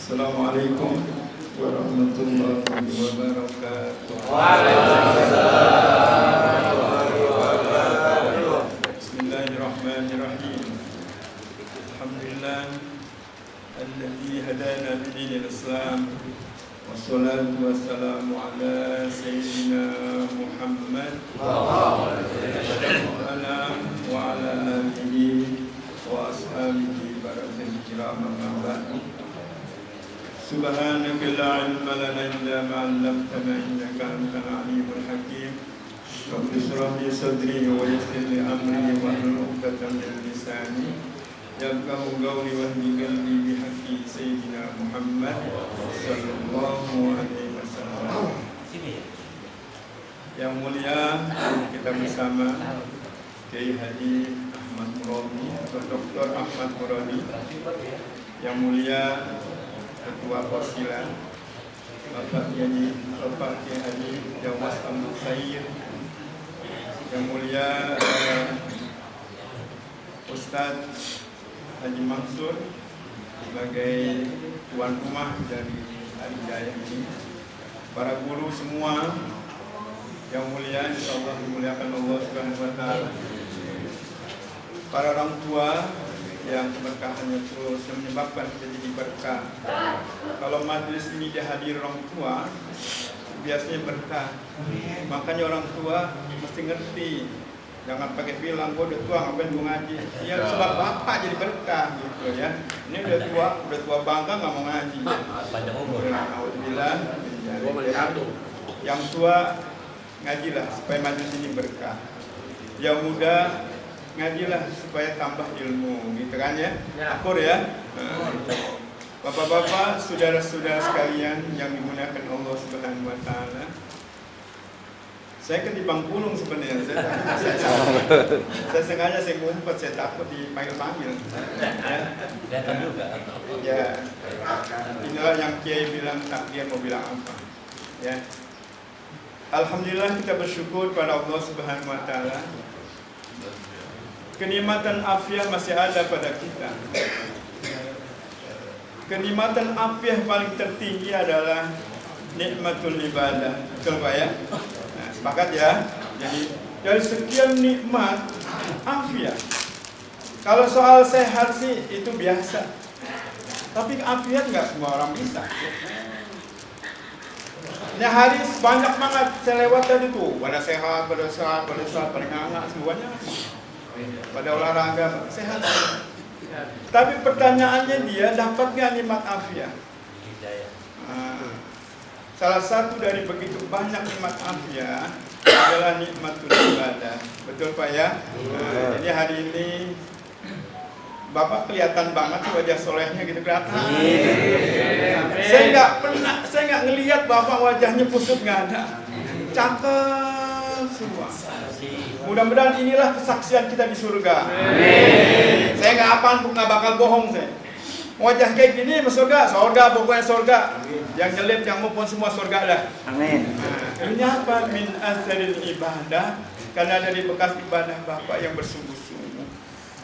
Assalamualaikum warahmatullahi wabarakatuh. Bismillahirrahmanirrahim. Alhamdulillah alladzi hadana lidinil Islam. Wassalatu wassalamu ala sayyidina Muhammad wa ala alihi wa ashabihi barakatuh kiram amma ba'du. Subhanaka la ilma lana illa ma 'allamtana innaka antal alimul hakim. Rabbi shrah li sadri wa yassir li amri wahlul 'uqdatam min lisani yafqahu qawli wahdi qalbi bihaqqi sayyidina Muhammad sallallahu alaihi wasallam. Yang mulia, kita bersama Kiai Haji Ahmad Muradi atau Dr. Ahmad Muradi. Yang mulia Ketua Posila Bapak Kiai Haji Jawas Ahmad Sayyid. Yang mulia Ustadz Haji Mansur sebagai tuan rumah dari Arijaya ini, para guru semua yang mulia, insyaallah dimuliakan Allah Subhanahu wa taala, para orang tua yang keberkahannya terus menyebabkan kita jadi berkah. Kalau majelis ini dihadiri orang tua, biasanya berkah. Makanya orang tua mesti ngerti. Jangan pakai bilang, gua udah tua ngapain gua ngaji. Ya sebab bapak jadi berkah gitu ya. Ini udah tua bangga nggak mau ngaji. Panjang umur. Alhamdulillah. Yang tua ngajilah supaya majelis ini berkah. Yang muda ngajilah supaya tambah ilmu, gitu kan ya? Akur ya. Bapak-bapak, saudara-saudara sekalian yang dimuliakan Allah Subhanahu wa taala. Saya kan di Bangkulung sebenarnya. Saya sengaja saya ngumpet, saya takut dipanggil-panggil. Datang juga. Ya. Inilah yang Kiai bilang takdir mau bilang apa. Ya. Alhamdulillah kita bersyukur pada Allah Subhanahu wa taala. Kenikmatan afiah masih ada pada kita. Kenikmatan afiah paling tertinggi adalah nikmatul ibadah. Betul Pak ya? Nah, sepakat ya? Jadi dari sekian nikmat afiah. Kalau soal sehat sih itu biasa. Tapi afiat nggak semua orang bisa. Ini hari banyak banget saya lewat tadi tuh. Pada sehat, pada nganga semuanya. Pada olahraga sehat. Tapi pertanyaannya dia dapat nggak nikmat afiah? Salah satu dari begitu banyak nikmat afiah adalah nikmatul ibadah. Betul Pak ya? Jadi hari ini Bapak kelihatan banget sih wajah solehnya gitu kelihatan. Saya nggak ngelihat Bapak wajahnya kusut, nggak ada. Cakep semua. Mudah-mudahan inilah kesaksian kita di surga. Amin. Saya nggak bakal bohong saya. Wajah kayak gini masuk surga, pokoknya surga. Yang jelek, yang maupun semua surga lah. Amin. Nah, ini apa? Min asril ibadah, karena dari bekas ibadah Bapak yang bersungguh-sungguh.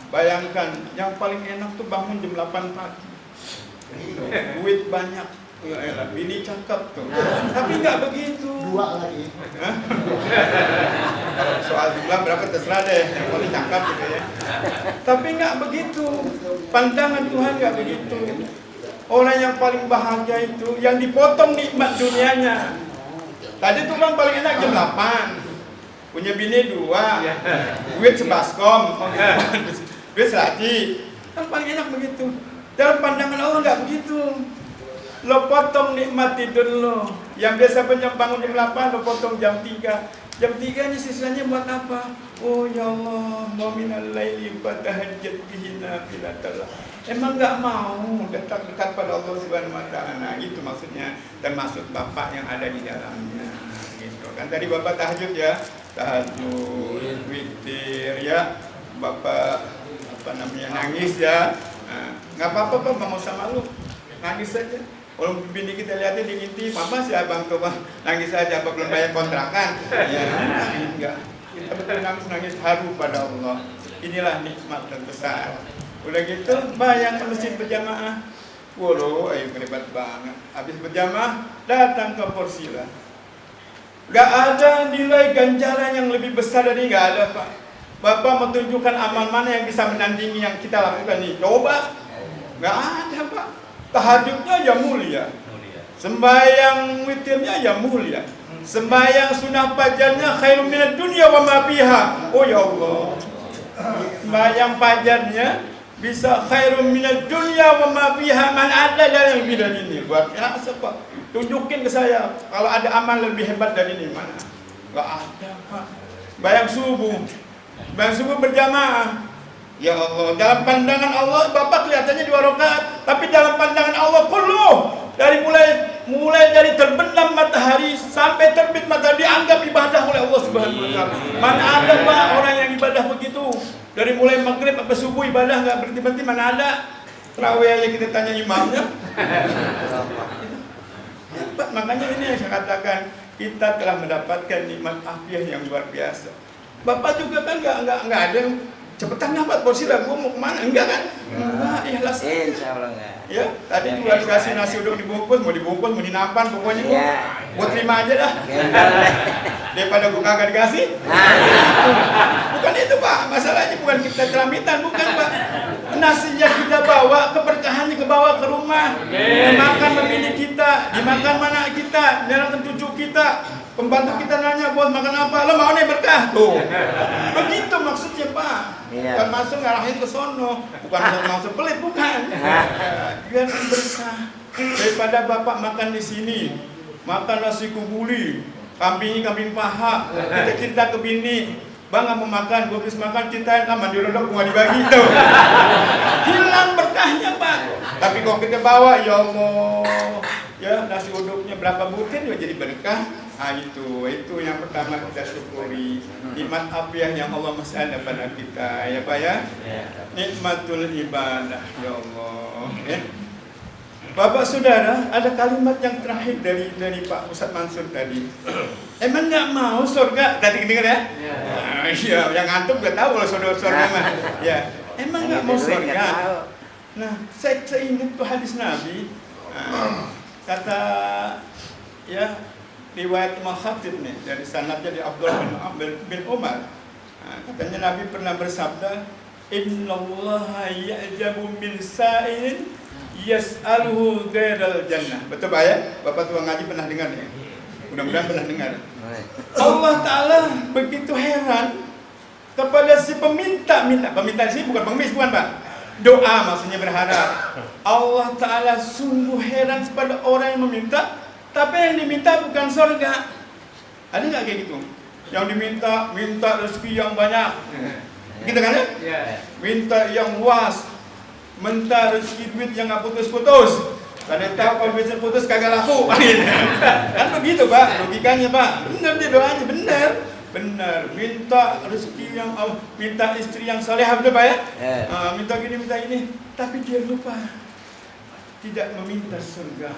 Bayangkan, yang paling enak tuh bangun jam 8 pagi. Duit banyak. Ya elah, bini cakep tuh. Tapi nggak begitu. Dua lagi. Soal jumlah berapa terserah deh, yang paling cakep gitu ya. Tapi nggak begitu. Pandangan Tuhan nggak begitu. Orang yang paling bahagia itu yang dipotong nikmat dunianya. Tadi tuh kan paling enak jam 8. Punya bini 2. Duit sebaskom. Duit selagi. Kan paling enak begitu. Dalam pandangan Allah nggak begitu. Lo potong nikmat tidur lo. Yang biasa bangun jam 8, lo potong jam 3. Jam 3 ini sisanya buat apa? Oh ya Allah, mau minal laili fatahajjat bihi nafilatallah. Emang nggak mau dekat-dekat pada Allah Subhanahu wa taala. Nah, gitu maksudnya. Termasuk Bapak yang ada di dalamnya. Gitu kan tadi Bapak tahajud ya. Tahajud, witir ya. Bapak nangis ya. Nah, nggak apa-apa Pak, nggak mau sama lu. Nangis saja. Kalau bini kita lihatnya diintip, apa sih abang tuh bang nangis aja, apa belum bayar kontrakan? Ya, enggak. Kita betul nangis haru pada Allah. Inilah nikmat terbesar. Udah gitu, bayang masjid berjamaah. Waduh, ayo hebat banget. Habis berjamaah, datang ke Porsila. Gak ada nilai ganjaran yang lebih besar dari gak ada, Pak. Bapak menunjukkan amal mana yang bisa menandingi yang kita lakukan ini. Coba. Gak ada, Pak. Tahajudnya ya mulia. Sembahyang witirnya ya mulia. Sembahyang sunah fajarnya khairun minad dunya wa ma fiha. Oh ya Allah. Sembahyang fajarnya bisa khairun minad dunya wa ma fiha, man ada yang lebih dari ini. Buat ya Pak. Tunjukin ke saya kalau ada amal lebih hebat dari ini mana? Gak ada, Pak. Bayang subuh berjamaah. Ya Allah, dalam pandangan Allah Bapak kelihatannya 2 rakaat, tapi dalam pandangan Allah kullu dari mulai dari terbenam matahari sampai terbit matahari dianggap ibadah oleh Allah Subhanahu wa taala. Mana ada, Pak, orang yang ibadah begitu? Dari mulai maghrib sampai subuh ibadah enggak berhenti-berhenti, mana ada? Tarawih aja kita tanya imamnya. Pak, makanya ini yang saya katakan, kita telah mendapatkan nikmat afiah yang luar biasa. Bapak juga kan enggak ada yang cepetan nggak Porsila, gue mau kemana? Enggak kan? Enggak, ikhlas. Insya Allah enggak. Ya, tadi juga dikasih nasi uduk dibungkus, mau dinampan, pokoknya gue terima aja dah. Daripada gue kagak dikasih. Bukan itu, Pak, masalahnya bukan kita celamitan, bukan, Pak. Nasinya kita bawa, keberkahannya ke bawah ke rumah. Dimakan membini kita, dimakan mana kita, nyalakan cucu kita. Pembantu kita nanya, bos makan apa? Lo mau nih berkah? Tuh. Begitu maksudnya, Pak. Bukan masuk ngarahin ke sono. Bukan masuk pelit, bukan. Biar berkah. Daripada Bapak makan di sini, makan nasi kubuli, kambing paha, kita cerita ke bini, Bang nggak mau makan, gue habis makan cintain, mandi rodok gue dibagi tuh. Hilang berkahnya, Pak. Tapi kalau kita bawa, ya Allah, ya nasi uduknya berapa butir juga jadi berkah. Nah itu yang pertama kita syukuri nikmat afiah yang Allah masih ada pada kita, ya Pak ya. Nikmatul ibadah, ya Allah. Bapak Saudara, ada kalimat yang terakhir dari Pak Ustadz Mansur tadi. Emang nggak mau surga? Tadi dengar ya? Iya, yang antum nggak tahu kalau surga mah. Ya, emang nggak mau surga? Nah, saya ingat tuh hadis Nabi. Kata ya riwayat Imam Khatib nih dari sanadnya di Abdullah bin Umar. Katanya Nabi pernah bersabda, Innallaha ya'jabu min sa'ilin yas'aluhu ghairal jannah. Betul Pak ya? Bapak tua ngaji pernah dengar ya? Mudah-mudahan pernah dengar. Allah Ta'ala begitu heran kepada si peminta. Peminta sih bukan pengemis, bukan Pak. Doa maksudnya berharap. Allah Ta'ala sungguh heran kepada orang yang meminta, tapi yang diminta bukan surga. Ada nggak kayak gitu? Yang minta rezeki yang banyak. Gitu kan ya? Minta yang luas, minta rezeki duit yang nggak putus-putus. Karena tahu kalau bisa putus kagak laku. Kan begitu Pak, logikanya Pak. Benar dia doanya, benar. Minta rezeki yang, minta istri yang salehah, betul Pak ya? Minta gini, minta ini. Tapi dia lupa tidak meminta surga.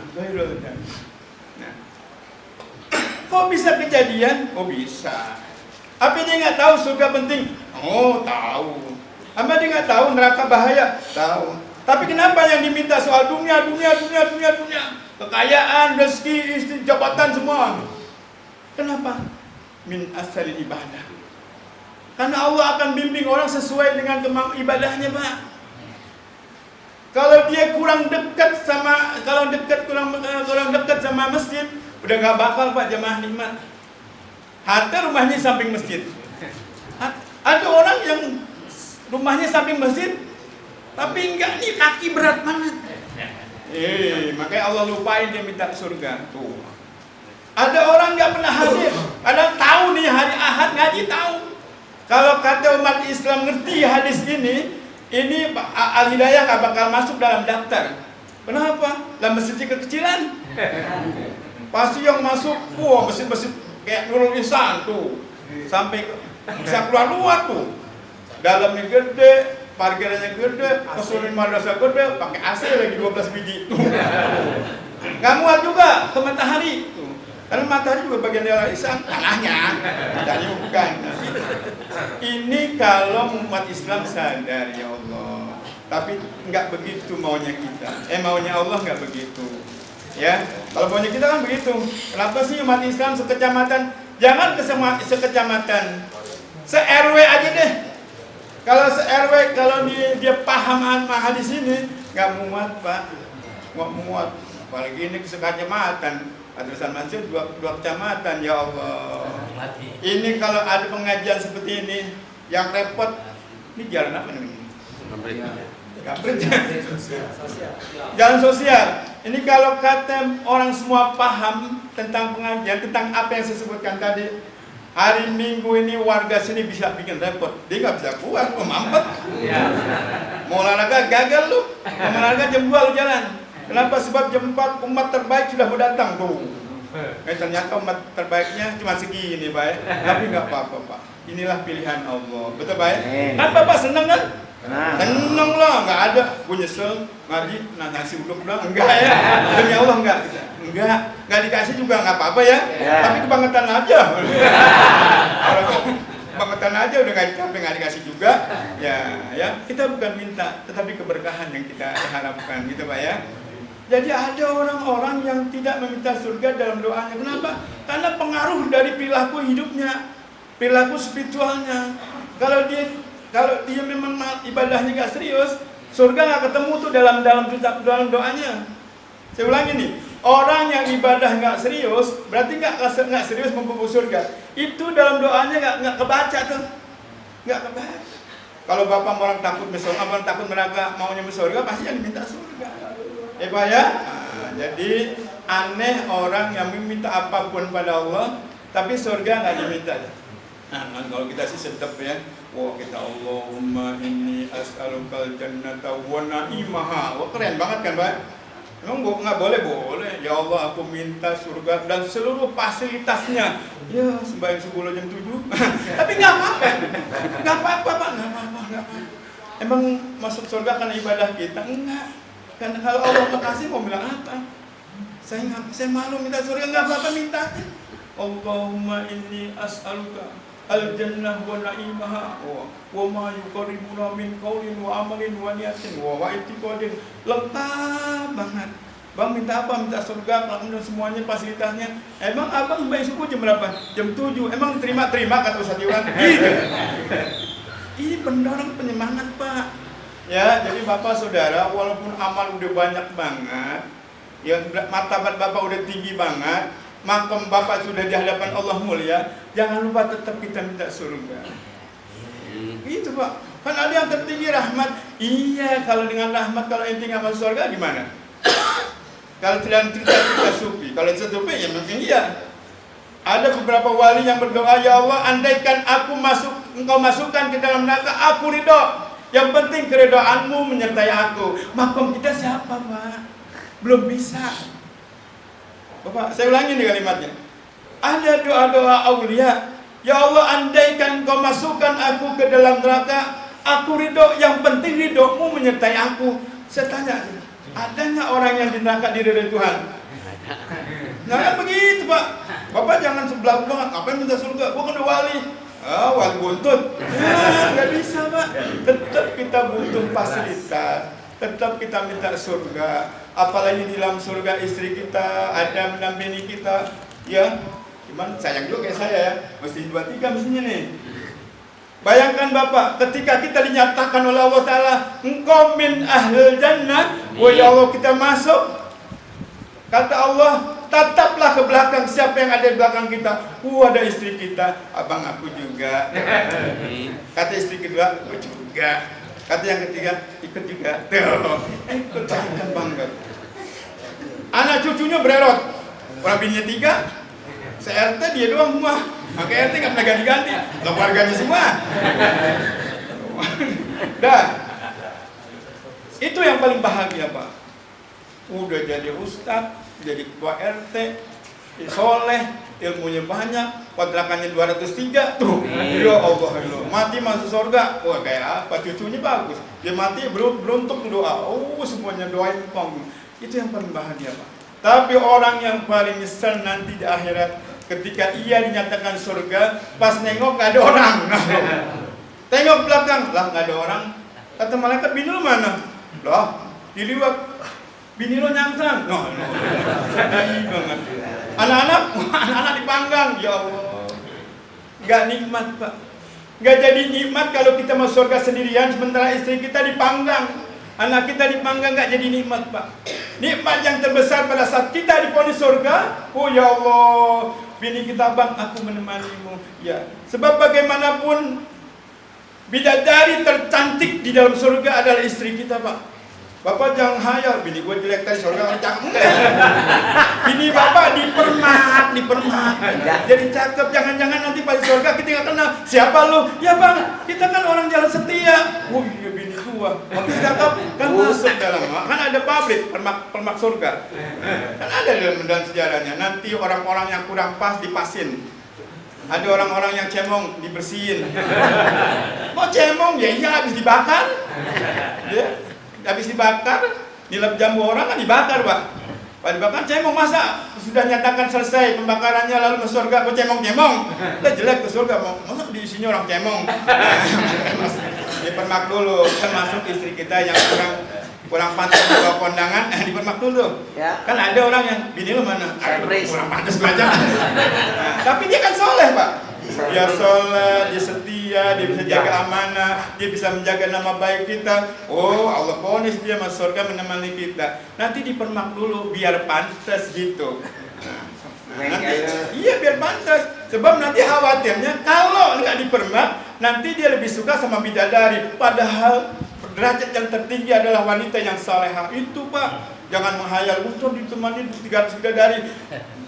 Nah, kok bisa kejadian? Oh bisa. Apa dia nggak tahu surga penting? Oh tahu. Apa dia nggak tahu neraka bahaya? Tahu. Tapi kenapa yang diminta soal dunia, kekayaan, rezeki, istri, jabatan semua? Kenapa? Min asal ibadah. Karena Allah akan bimbing orang sesuai dengan kemampuan ibadahnya, Pak. Kalau dia kurang dekat sama masjid, udah nggak bakal Pak jamaah nikmat. Hatta rumahnya samping masjid. Ada orang yang rumahnya samping masjid, tapi enggak, nih kaki berat banget. Makanya Allah lupain dia minta surga. Tuh. Ada orang nggak pernah hadir, ada tahu nih hari Ahad ngaji tahu. Kalau kata umat Islam ngerti hadis ini Al-Hidayah nggak bakal masuk dalam daftar. Kenapa? Lah masjid kekecilan. Pasti yang masuk, masjid kayak Nurul Ihsan tuh, sampai bisa keluar tuh. Dalamnya gede, parkirannya gede, kesulitan madrasah gede, pakai AC lagi 12 biji tuh. Nggak muat juga ke matahari tuh. Karena matahari juga bagian dari Ihsan, tanahnya bukan. Ini kalau umat Islam sadar, ya Allah, Tapi nggak begitu maunya kita. Maunya Allah nggak begitu. Ya, kalau maunya kita kan begitu. Kenapa sih umat Islam sekecamatan? Jangan sekecamatan, se-RW aja deh. Kalau se-RW, kalau dia paham hadis ini, nggak muat Pak, nggak muat. Apalagi ini sekecamatan, Adresan Mansur dua kecamatan, ya Allah. Ini kalau ada pengajian seperti ini, yang repot, ini jalan apa namanya? Kampret. Jalan sosial. Ini kalau kata orang semua paham tentang pengajian, tentang apa yang saya sebutkan tadi, hari Minggu ini warga sini bisa bikin repot. Dia nggak bisa keluar, mampet. Mau olahraga gagal lu. Mau olahraga jam 2 lu jalan. Kenapa? Sebab jam 4 umat terbaik sudah datang tuh. Ternyata umat terbaiknya cuma segini, Pak. Tapi nggak apa-apa, Pak. Inilah pilihan Allah. Betul, Pak? Kan Bapak senang kan? Tenang lah, nggak ada. Gue nyesel ngaji, nasi uduk doang, enggak ya. Demi Allah enggak dikasih juga nggak apa-apa ya. Tapi kebangetan aja. Kebangetan aja udah nggak dikasih juga. Ya kita bukan minta, tetapi keberkahan yang kita harapkan, gitu Pak ya. Jadi ada orang-orang yang tidak meminta surga dalam doanya. Kenapa? Karena pengaruh dari perilaku hidupnya, perilaku spiritualnya. Kalau dia memang ibadahnya nggak serius, surga nggak ketemu tuh dalam doanya. Saya ulangi nih, orang yang ibadah nggak serius, berarti nggak serius membawa surga. Itu dalam doanya nggak kebaca tuh, nggak kebaca. Kalau bapak orang takut surga, orang takut neraka, maunya surga, pasti yang diminta surga. Pak ya. Jadi aneh orang yang meminta apapun pada Allah, tapi surga nggak diminta. Nah, kalau kita sih sedap ya. Wah, kita Allahumma inni as'alukal jannata wa na'imaha. Wah, keren banget kan, Pak? Emang nggak boleh? Boleh. Ya Allah, aku minta surga dan seluruh fasilitasnya. Ya, sembahyang subuh jam 7. Tapi nggak apa-apa. Nggak apa-apa, Pak. Nggak apa-apa. Emang masuk surga karena ibadah kita? Enggak. Karena kalau Allah makasih mau bilang apa? Saya malu minta surga, nggak apa-apa minta. Allahumma inni as'aluka al-jannah wa na'imaha wa ma yuqarribuna min qaulin wa amalin wa niyatin wa i'tiqadin. Lengkap banget. Bang minta apa? Minta surga, kemudian semuanya fasilitasnya. Emang abang bayar suku jam berapa? Jam 7. Emang terima kata Ustaz Iwan. Gitu. Ini pendorong penyemangat, Pak. Ya, jadi Bapak Saudara, walaupun amal udah banyak banget, ya martabat Bapak udah tinggi banget, makom Bapak sudah di hadapan Allah mulia, jangan lupa tetap kita minta surga. Itu Pak. Kan ada yang tertinggi rahmat. Iya, kalau dengan rahmat, kalau ente nggak masuk surga gimana? Kalau tidak cerita sufi, kalau sufi ya mungkin iya. Ada beberapa wali yang berdoa, ya Allah, andaikan engkau masukkan ke dalam neraka, aku ridho. Yang penting keridhaanmu menyertai aku. Makom kita siapa, Pak? Belum bisa. Bapak, saya ulangi nih kalimatnya. Ada doa-doa aulia. Ya Allah, andaikan kau masukkan aku ke dalam neraka, aku ridho. Yang penting ridhomu menyertai aku. Saya tanya, ada nggak orang yang di neraka diridhoi Tuhan? Nah kan begitu Pak. Bapak jangan sebelah banget. Ngapain minta surga? Gua kan udah wali. Wali buntut. Nggak bisa Pak. Tetap kita butuh fasilitas. Tetap kita minta surga. Apalagi di dalam surga istri kita ada mendampingi kita, ya. Cuman sayang juga kayak saya ya, mesti 2-3 mestinya nih. Bayangkan Bapak, ketika kita dinyatakan oleh Allah Ta'ala, engkau min ahlil jannah, wah ya Allah kita masuk. Kata Allah, tataplah ke belakang, siapa yang ada di belakang kita? Ada istri kita, abang aku juga. Kata istri kedua, aku juga. Kata yang ketiga, ikut juga. Ikut jangan bangga. Anak cucunya bererot. Orang bininya 3, se-RT dia doang semua. Maka RT nggak pernah ganti-ganti. Keluarganya semua. Dah. Itu yang paling bahagia Pak. Udah jadi ustadz, jadi ketua RT, soleh, ilmunya banyak, kontrakannya 203 tuh. Ya Allah, mati masuk surga. Wah kayak apa? Cucunya bagus. Dia mati beruntung doa. Semuanya doain kong. Itu yang paling bahagia Pak. Tapi orang yang paling nyesel nanti di akhirat, ketika ia dinyatakan surga, pas nengok nggak ada orang. Tengok belakang, lah nggak ada orang. Kata malaikat, bini lu mana? Loh, diliwat. Bini lu nyangsang. No. Sedih banget. Anak-anak dipanggang. Ya Allah. Gak nikmat, Pak. Gak jadi nikmat kalau kita masuk surga sendirian, sementara istri kita dipanggang. Anak kita dipanggang, gak jadi nikmat, Pak. Nikmat yang terbesar pada saat kita diponis surga. Oh ya Allah, bini kita, bang, aku menemanimu. Ya, sebab bagaimanapun bidadari tercantik di dalam surga adalah istri kita, Pak. Bapak jangan hayal, bini gue jelek tadi surga orang cakep. Bini bapak dipermak. Jadi cakep, jangan-jangan nanti pas surga kita nggak kenal. Siapa lu? Ya bang, kita kan orang jalan setia. Oh iya bini gua. Makin cakep kan masuk dalam. Kan ada pabrik permak surga. Kan ada dalam sejarahnya. Nanti orang-orang yang kurang pas dipasin. Ada orang-orang yang cemong dibersihin. Kok cemong? Ya iya habis dibakar. Ya. Habis dibakar, nilap jambu orang kan dibakar, Pak. Pak dibakar cemong, masa sudah nyatakan selesai pembakarannya lalu ke surga, kok cemong-cemong? Udah jelek ke surga, masa diisinya orang cemong? Dipermak dulu, termasuk istri kita yang kurang pantas bawa kondangan, dipermak dulu. Ya. Kan ada orang yang, bini lu mana? Kurang pantas belajar. Tapi dia kan soleh, Pak. Dia sholat, dia setia, dia bisa jaga amanah, dia bisa menjaga nama baik kita. Oh, Allah ponis dia masuk surga menemani kita. Nanti dipermak dulu biar pantas gitu. Nanti, iya biar pantas. Sebab nanti khawatirnya kalau nggak dipermak, nanti dia lebih suka sama bidadari. Padahal derajat yang tertinggi adalah wanita yang salehah. Itu, Pak. Jangan menghayal untuk ditemani 300 bidadari.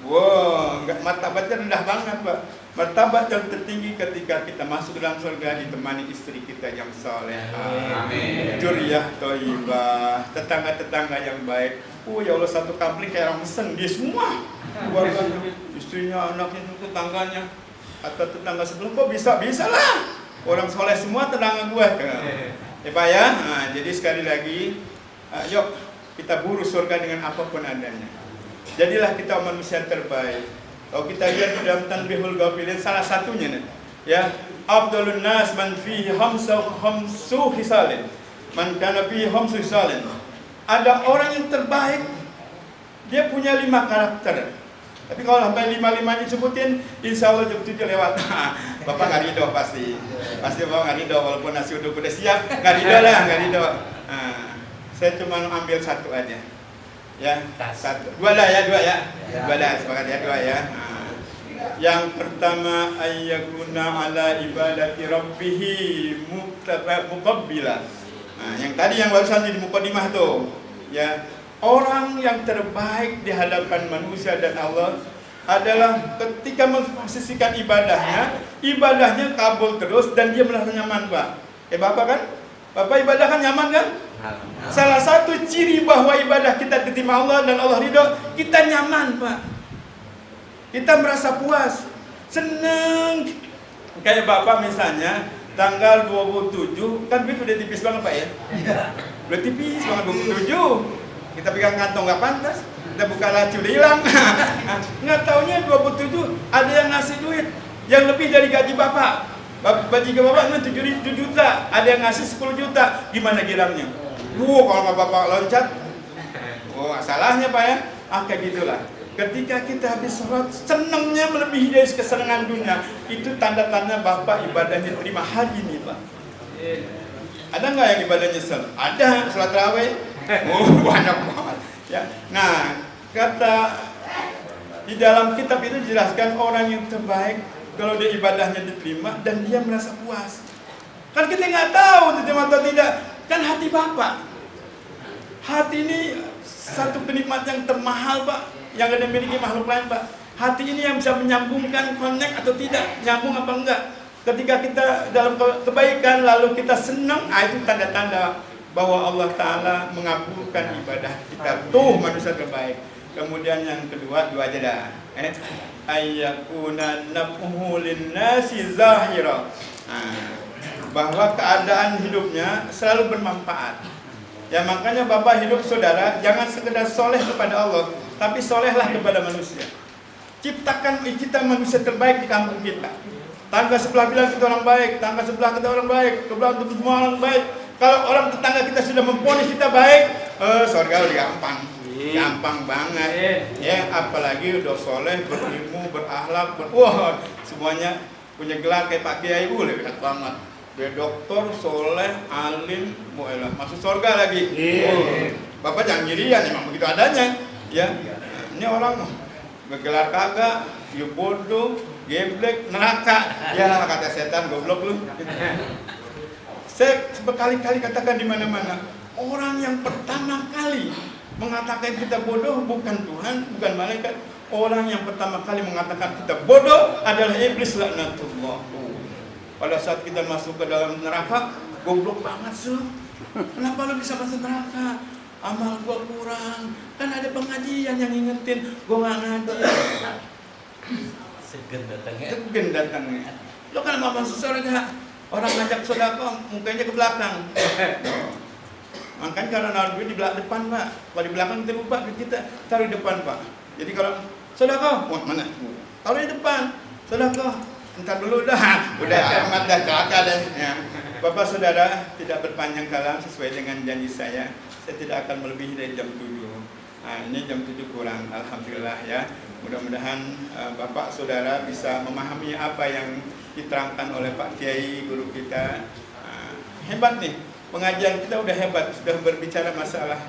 Wow, martabatnya rendah banget, Pak. Martabat yang tertinggi ketika kita masuk ke dalam surga ditemani istri kita yang saleh. Amin. Juriyah thayyibah, tetangga-tetangga yang baik. Oh ya Allah, satu kampung kayak orang mesen, dia semua keluarganya, istrinya, anaknya, tetangganya, atau tetangga sebelah. Kok bisa lah? Orang soleh semua tetangga gue. Ya Pak ya. Nah, jadi sekali lagi, yuk kita buru surga dengan apapun adanya. Jadilah kita manusia terbaik. Kalau kita lihat di dalam Tanbihul Ghafilin, salah satunya nih, ya, Abdulun nas man fihi khamsu hisalin. Man kana fihi khamsu hisalin. Ada orang yang terbaik, dia punya 5 karakter. Tapi kalau sampai 5-5 disebutin, insya Allah jam 7 lewat. Bapak nggak ridho pasti Bapak nggak ridho, walaupun nasi uduk udah siap, nggak ridho. Saya cuma ambil satu aja. Ya, satu. Dua lah, sepakat ya, 2 ya. Yang pertama, ayyakuna ala ibadati rabbih muqabbila. Yang tadi yang barusan di mukadimah tuh, ya, orang yang terbaik di hadapan manusia dan Allah adalah ketika memposisikan ibadahnya kabul terus dan dia merasa nyaman, Pak. Bapak kan? Bapak ibadah kan nyaman kan? Salah satu ciri bahwa ibadah kita diterima Allah dan Allah ridho, kita nyaman, Pak. Kita merasa puas, seneng. Kayak Bapak misalnya tanggal 27, kan duit udah tipis banget, Pak ya? Udah tipis banget 27. Kita pegang kantong nggak pantas, kita buka laci udah hilang. Nggak taunya 27 ada yang ngasih duit yang lebih dari gaji Bapak. Bajikan Bapak 7 juta, ada yang ngasih 10 juta. Gimana girangnya? Kalau nggak Bapak loncat, salahnya Pak ya. Kayak gitulah. Ketika kita habis sholat, senangnya melebihi dari kesenangan dunia. Itu tanda-tanda Bapak ibadahnya terima hari ini, Pak. Ada nggak yang ibadahnya nyesel? Ada, sholat tarawih. Banyak banget. Ya. Nah, kata di dalam kitab itu dijelaskan orang yang terbaik kalau dia ibadahnya diterima dan dia merasa puas. Kan kita nggak tahu diterima atau tidak. Kan hati Bapak. Hati ini satu kenikmat yang termahal, Pak, yang ada miliki makhluk lain, Pak. Hati ini yang bisa menyambungkan, connect atau tidak, nyambung apa enggak. Ketika kita dalam kebaikan lalu kita senang, itu tanda-tanda bahwa Allah Ta'ala mengabulkan ibadah kita. Tuh manusia terbaik. Kemudian yang kedua, 2 aja dah. Ayyakuna naf'uhu linnasi zahira. Bahwa keadaan hidupnya selalu bermanfaat. Ya makanya Bapak hidup saudara, jangan sekedar soleh kepada Allah, tapi solehlah kepada manusia. Ciptakan kita manusia terbaik di kampung kita. Tangga sebelah bilang kita orang baik, tangga sebelah kita orang baik, sebelah semua orang baik. Kalau orang tetangga kita sudah memponis kita baik, surga udah gampang. Gampang banget. Ya, apalagi udah soleh, berilmu, berakhlak, wah, semuanya punya gelar kayak Pak Kiai, lihat banget. Dia dokter, soleh, alim, muelah, masuk surga lagi. Bapak jangan ngirian, emang begitu adanya. Ya, ini orang bergelar kagak, ya bodoh, geblek, neraka. Ya kata setan, goblok lu. Saya berkali-kali katakan di mana-mana, orang yang pertama kali mengatakan kita bodoh bukan Tuhan, bukan malaikat. Orang yang pertama kali mengatakan kita bodoh adalah iblis laknatullah. Pada saat kita masuk ke dalam neraka, goblok banget sih. Kenapa lu bisa masuk neraka? Amal gua kurang. Kan ada pengajian yang ngingetin, gua nggak ngaji. Segen datangnya. Segen datangnya. Lo kan mau masuk surga? Orang ngajak sedekah, mukanya ke belakang. Makanya kalau naruh duit di belakang depan, Pak. Kalau di belakang kita lupa duit kita, taruh di depan, Pak. Jadi kalau sedekah, wah mana? Taruh di depan. Sedekah, entar dulu dah. Udah amat dah kakak deh. Ya. Bapak Saudara, tidak berpanjang kalam sesuai dengan janji saya tidak akan melebihi dari jam 7. Nah, ini jam 7 kurang, alhamdulillah ya. Mudah-mudahan Bapak Saudara bisa memahami apa yang diterangkan oleh Pak Kiai guru kita. Hebat nih, pengajian kita udah hebat, sudah berbicara masalah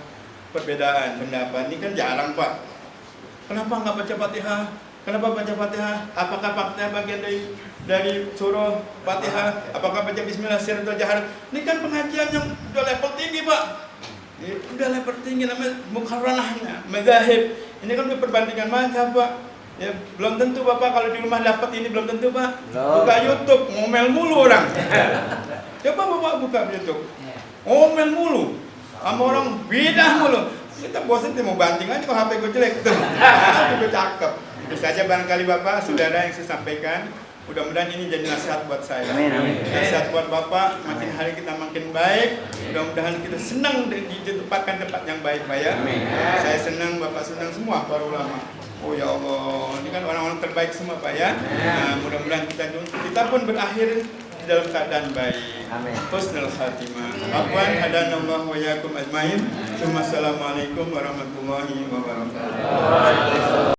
perbedaan pendapat. Ini kan jarang, Pak. Kenapa nggak baca Fatihah? Kenapa baca Fatihah? Apakah Fatihah bagian dari surah Fatihah? Apakah baca Bismillah sirrul jahar? Ini kan pengajian yang udah level tinggi, Pak. Ya, udah level tinggi namanya mukarranahnya, madzhab. Ini kan udah perbandingan mazhab, Pak. Ya, belum tentu Bapak kalau di rumah dapat ini, belum tentu, Pak. Buka YouTube, ngomel mulu orang. Coba Bapak buka YouTube. Ngomel mulu. Sama orang bidah mulu. Kita bosan mau banting aja kalau HP gue jelek tuh. Gue cakep. Itu saja barangkali Bapak, Saudara yang saya sampaikan. Mudah-mudahan ini jadi nasihat buat saya. Amin. Nasihat buat Bapak, makin hari kita makin baik. Mudah-mudahan kita senang ditempatkan tempat yang baik, Pak ya. Saya senang, Bapak senang, semua para ulama. Oh ya Allah, ini kan orang-orang terbaik semua, Pak ya. Nah, mudah-mudahan kita pun berakhir dalam keadaan baik. Amin. Husnul khatimah. Afwan hadanallahu wa iyyakum ajmain. Assalamualaikum warahmatullahi wabarakatuh.